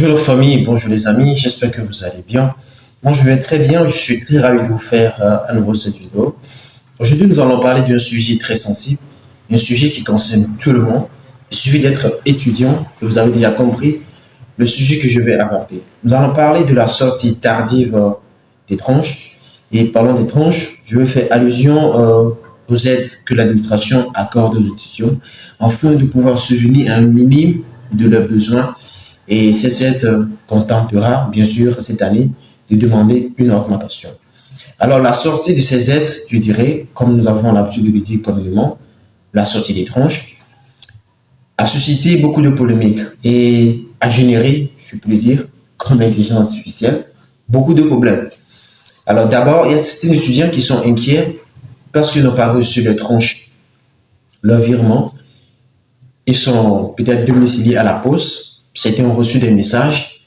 Bonjour la famille, bonjour les amis, j'espère que vous allez bien. Moi je vais très bien, je suis très ravi de vous faire à nouveau cette vidéo. Aujourd'hui nous allons parler d'un sujet très sensible, un sujet qui concerne tout le monde. Il suffit d'être étudiant et vous avez déjà compris le sujet que je vais aborder. Nous allons parler de la sortie tardive des tranches. Et parlant des tranches, je vais faire allusion aux aides que l'administration accorde aux étudiants afin de pouvoir subvenir à un minimum de leurs besoins. Et ces aides contentera, bien sûr, cette année, de demander une augmentation. Alors, la sortie de ces aides, je dirais, comme nous avons l'habitude de le dire communément, la sortie des tranches, a suscité beaucoup de polémiques et a généré, je peux le dire, comme l'intelligence artificielle, beaucoup de problèmes. Alors, d'abord, il y a certains étudiants qui sont inquiets parce qu'ils n'ont pas reçu les tranches, leur virement. Ils sont peut-être domiciliés à la poste. Certains ont reçu des messages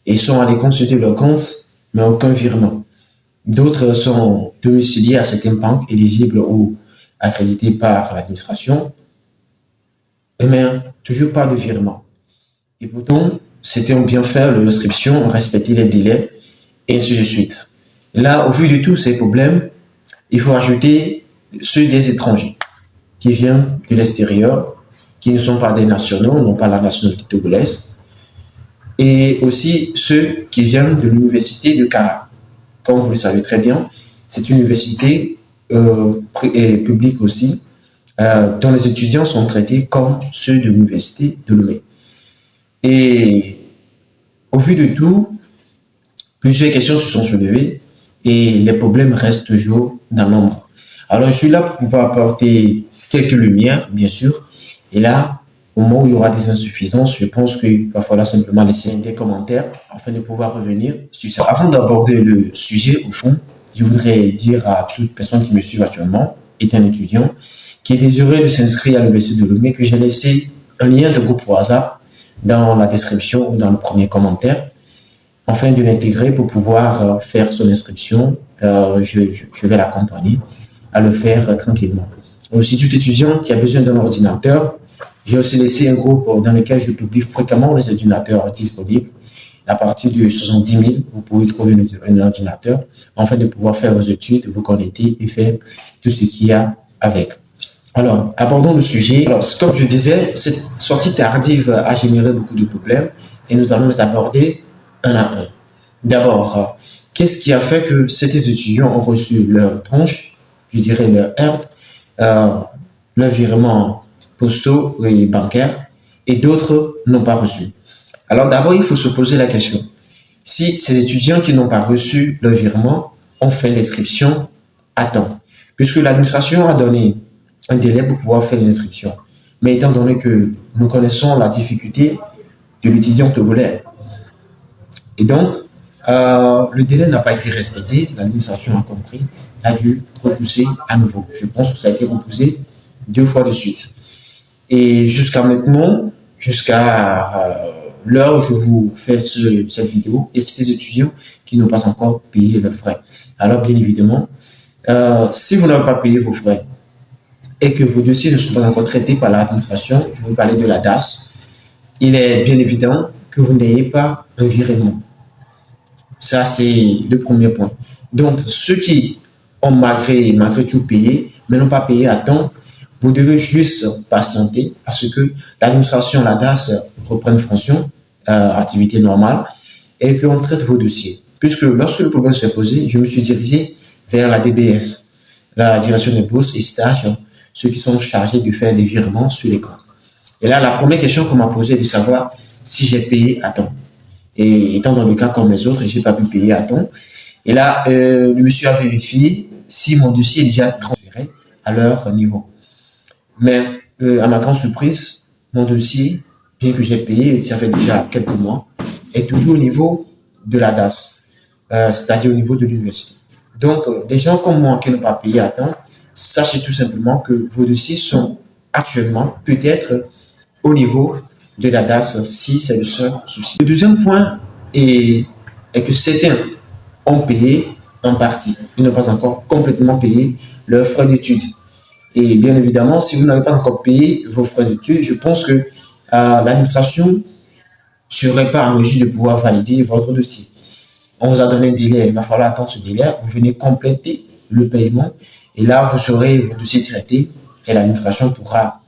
et sont allés consulter leur compte, mais aucun virement. D'autres sont domiciliés à certaines banques éligibles ou accréditées par l'administration, mais toujours pas de virement. Et pourtant, certains ont bien fait leur inscription, ont respecté les délais, et ainsi de suite. Là, au vu de tous ces problèmes, il faut ajouter ceux des étrangers qui viennent de l'extérieur, qui ne sont pas des nationaux, n'ont pas la nationalité togolaise, et aussi ceux qui viennent de l'université de Cara. Comme vous le savez très bien, c'est une université publique aussi, dont les étudiants sont traités comme ceux de l'université de Lomé. Et au vu de tout, plusieurs questions se sont soulevées et les problèmes restent toujours dans l'ombre. Alors, je suis là pour pouvoir apporter quelques lumières, bien sûr. Et là, au moment où il y aura des insuffisances, je pense qu'il va falloir simplement laisser des commentaires afin de pouvoir revenir sur ça. Avant d'aborder le sujet, au fond, je voudrais dire à toute personne qui me suit actuellement, est un étudiant, qui est désireux de s'inscrire à l'université de Lomé, que j'ai laissé un lien de groupe WhatsApp dans la description ou dans le premier commentaire, afin de l'intégrer pour pouvoir faire son inscription. Je vais l'accompagner à le faire tranquillement. Aussi, tout étudiant qui a besoin d'un ordinateur, j'ai aussi laissé un groupe dans lequel je publie fréquemment les ordinateurs disponibles. À partir de 70 000, vous pouvez trouver un ordinateur afin de pouvoir faire vos études, vous connecter et faire tout ce qu'il y a avec. Alors, abordons le sujet. Alors, comme je disais, cette sortie tardive a généré beaucoup de problèmes et nous allons les aborder un à un. D'abord, qu'est-ce qui a fait que ces étudiants ont reçu leur tranche, je dirais leur RD, leur virement postaux et bancaires, et d'autres n'ont pas reçu. Alors d'abord, il faut se poser la question. Si ces étudiants qui n'ont pas reçu le virement ont fait l'inscription à temps, puisque l'administration a donné un délai pour pouvoir faire l'inscription. Mais étant donné que nous connaissons la difficulté de l'étudiant togolais, et donc le délai n'a pas été respecté, l'administration a compris, a dû repousser à nouveau. Je pense que ça a été repoussé 2 fois de suite. Et jusqu'à maintenant, jusqu'à l'heure où je vous fais cette vidéo, il y a ces étudiants qui n'ont pas encore payé leurs frais. Alors, bien évidemment, si vous n'avez pas payé vos frais et que vos dossiers ne sont pas encore traités par l'administration, je vais parler de la DAS, il est bien évident que vous n'ayez pas un virement. Ça, c'est le premier point. Donc, ceux qui ont malgré tout payé, mais n'ont pas payé à temps, vous devez juste patienter à ce que l'administration, la DAS, reprenne fonction, activité normale, et qu'on traite vos dossiers. Puisque lorsque le problème s'est posé, je me suis dirigé vers la DBS, la direction des bourses et stages, ceux qui sont chargés de faire des virements sur les comptes. Et là, la première question qu'on m'a posée est de savoir si j'ai payé à temps. Et étant dans le cas comme les autres, je n'ai pas pu payer à temps. Et là, le monsieur a vérifié si mon dossier est déjà transféré à leur niveau. Mais à ma grande surprise, mon dossier, bien que j'ai payé, ça fait déjà quelques mois, est toujours au niveau de la DAS, c'est-à-dire au niveau de l'université. Donc, des gens comme moi qui n'ont pas payé à temps, sachez tout simplement que vos dossiers sont actuellement peut-être au niveau de la DAS si c'est le seul souci. Le deuxième point est que certains ont payé en partie. Ils n'ont pas encore complètement payé leurs frais d'études. Et bien évidemment, si vous n'avez pas encore payé vos frais d'études, je pense que l'administration serez pas en mesure de pouvoir valider votre dossier. On vous a donné un délai, il va falloir attendre ce délai, vous venez compléter le paiement et là, vous aurez votre dossier traité et l'administration pourra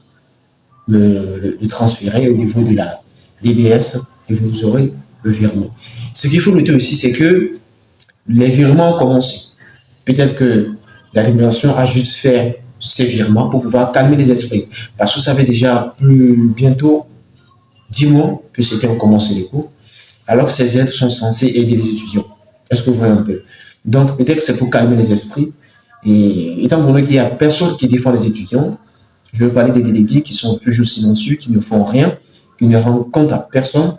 le transférer au niveau de la DBS et vous aurez le virement. Ce qu'il faut noter aussi, c'est que les virements ont commencé. Peut-être que l'administration a juste fait ces virements pour pouvoir calmer les esprits. Parce que ça fait déjà bientôt 10 mois que c'était ont commencé les cours, alors que ces aides sont censées aider les étudiants. Est-ce que vous voyez un peu? Donc peut-être que c'est pour calmer les esprits. Et étant donné qu'il n'y a personne qui défend les étudiants, je veux parler des délégués qui sont toujours silencieux, qui ne font rien, qui ne rendent compte à personne.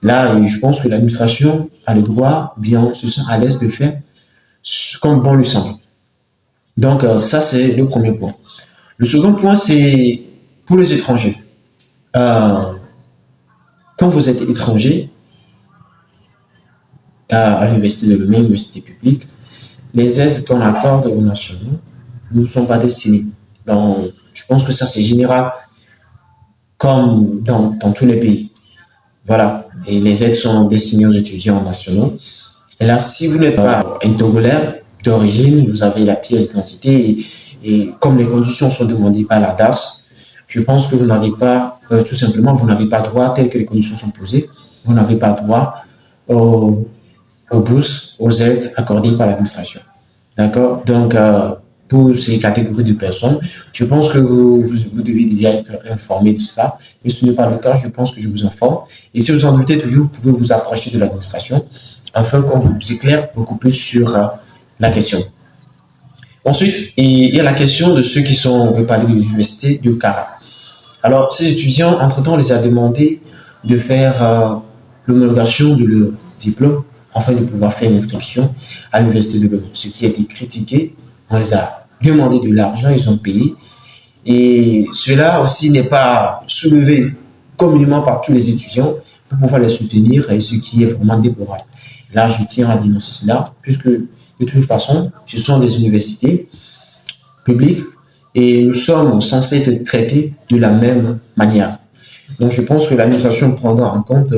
Là, je pense que l'administration a le droit, bien, se sent à l'aise de faire comme bon lui semble. Donc, ça, c'est le premier point. Le second point, c'est pour les étrangers. Euh, Quand vous êtes étranger à l'université de Lomé, l'université publique, les aides qu'on accorde aux nationaux ne sont pas destinées. Donc, je pense que ça, c'est général, comme dans tous les pays. Voilà. Et les aides sont destinées aux étudiants nationaux. Et là, si vous n'êtes pas un Togolais d'origine, vous avez la pièce d'identité et comme les conditions sont demandées par la DAS, je pense que vous n'avez pas, tout simplement, vous n'avez pas droit, tel que les conditions sont posées, vous n'avez pas droit aux bourses, aux aides accordées par l'administration. D'accord? Donc, pour ces catégories de personnes, je pense que vous devez déjà être informé de cela. Mais ce n'est pas le cas, je pense que je vous informe. Et si vous en doutez toujours, vous pouvez vous approcher de l'administration afin qu'on vous éclaire beaucoup plus sur la question. Ensuite, il y a la question de ceux qui sont reparlés de l'université de Cara. Alors, ces étudiants, entre-temps, on les a demandé de faire l'homologation de leur diplôme afin de pouvoir faire une inscription à l'université de Lomé. Ce qui a été critiqué, on les a demandé de l'argent, ils ont payé. Et cela aussi n'est pas soulevé communément par tous les étudiants pour pouvoir les soutenir, et ce qui est vraiment déplorable. Là, je tiens à dénoncer cela, puisque de toute façon, ce sont des universités publiques et nous sommes censés être traités de la même manière. Donc, je pense que l'administration prendra en compte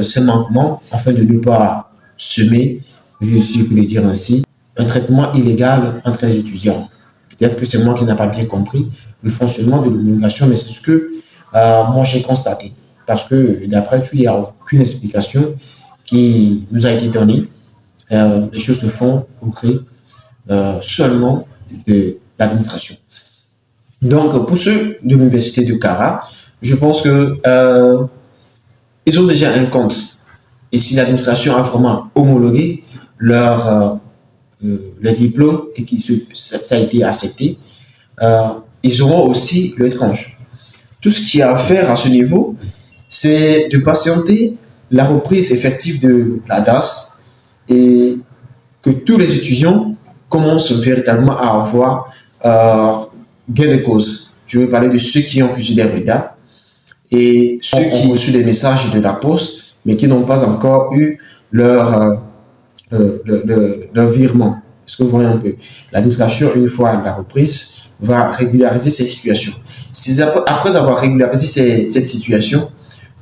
ces manquements afin de ne pas semer, je peux le dire ainsi, un traitement illégal entre les étudiants. Peut-être que c'est moi qui n'ai pas bien compris le fonctionnement de l'homologation, mais c'est ce que moi j'ai constaté. Parce que d'après tout, il n'y a aucune explication qui nous a été donnée. Les choses se font au gré seulement de l'administration. Donc, pour ceux de l'université de Cara, je pense que ils ont déjà un compte. Et si l'administration a vraiment homologué leur diplôme et que ça a été accepté, ils auront aussi le tranche. Tout ce qu'il y a à faire à ce niveau, c'est de patienter la reprise effective de la DAS et que tous les étudiants commencent véritablement à avoir gain de cause. Je veux parler de ceux qui ont accusé des retards et ceux qui ont reçu des messages de la poste, mais qui n'ont pas encore eu leur virement. Est-ce que vous voyez un peu? L'administration, une fois la reprise, va régulariser ces situations. C'est après avoir régularisé cette situation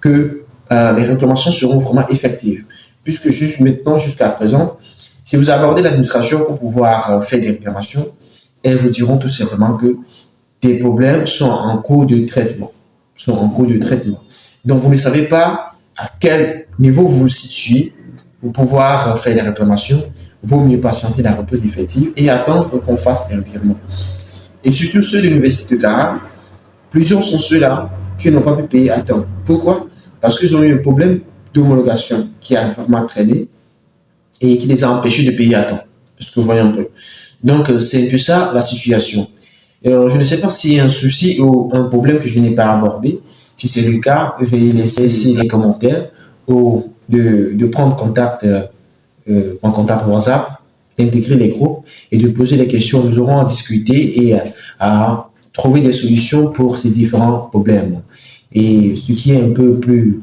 que les réclamations seront vraiment effectives. Puisque jusqu'à présent, si vous abordez l'administration pour pouvoir faire des réclamations, elles vous diront tout simplement que des problèmes sont en cours de traitement. Donc, vous ne savez pas à quel niveau vous vous situez pour pouvoir faire des réclamations. Il vaut mieux patienter la reprise effective et attendre qu'on fasse un virement. Et surtout ceux de l'université de Cara, plusieurs sont ceux-là qui n'ont pas pu payer à temps. Pourquoi? Parce qu'ils ont eu un problème d'homologation qui a vraiment traîné et qui les a empêchés de payer à temps. Est-ce que vous voyez un peu? Donc, c'est un peu ça la situation. Je ne sais pas s'il y a un souci ou un problème que je n'ai pas abordé. Si c'est le cas, veuillez laisser ici les commentaires ou de prendre contact en contact WhatsApp, d'intégrer les groupes et de poser les questions. Nous aurons à discuter et à trouver des solutions pour ces différents problèmes. Et ce qui est un peu plus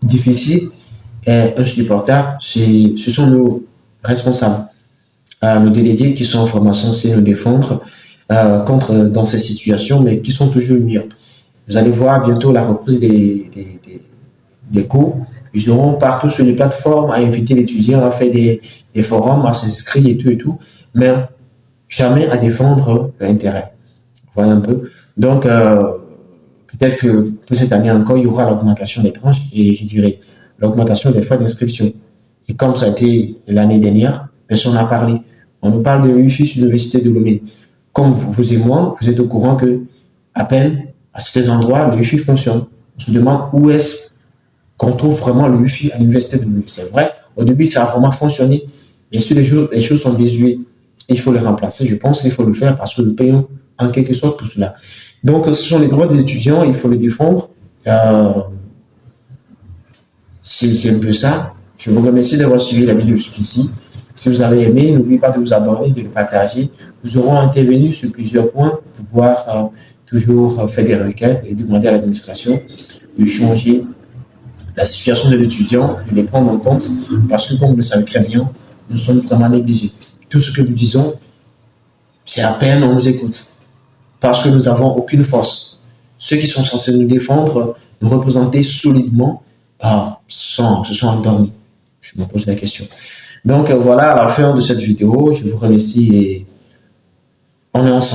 difficile et insupportable, ce sont nos responsables, nos délégués qui sont vraiment censés nous défendre dans ces situations, mais qui sont toujours mieux. Vous allez voir bientôt la reprise des cours. Ils auront partout sur les plateformes à inviter l'étudiant à faire des forums, à s'inscrire et tout, mais jamais à défendre l'intérêt. Vous voyez un peu. Donc, peut-être que pour cette année encore, il y aura l'augmentation des tranches et je dirais l'augmentation des frais d'inscription. Et comme ça a été l'année dernière, personne n'a parlé. On nous parle de Wi-Fi sur l'Université de Lomé. Comme vous et moi, vous êtes au courant que à peine à ces endroits, le Wi-Fi fonctionne. On se demande où est-ce qu'on trouve vraiment le Wi-Fi à l'Université de Lomé. C'est vrai, au début, ça a vraiment fonctionné. Bien sûr, les choses sont désuées. Il faut les remplacer. Je pense qu'il faut le faire parce que nous payons en quelque sorte pour cela. Donc, ce sont les droits des étudiants, il faut les défendre. C'est un peu ça. Je vous remercie d'avoir suivi la vidéo jusqu'ici. Si vous avez aimé, n'oubliez pas de vous abonner, de le partager. Nous aurons intervenu sur plusieurs points pour pouvoir toujours faire des requêtes et demander à l'administration de changer la situation de l'étudiant, de les prendre en compte, parce que comme vous le savez très bien, nous sommes vraiment négligés. Tout ce que nous disons, c'est à peine on nous écoute, parce que nous n'avons aucune force. Ceux qui sont censés nous défendre, nous représenter solidement, se sont endormis. Je me pose la question. Donc voilà, à la fin de cette vidéo, je vous remercie et on est ensemble.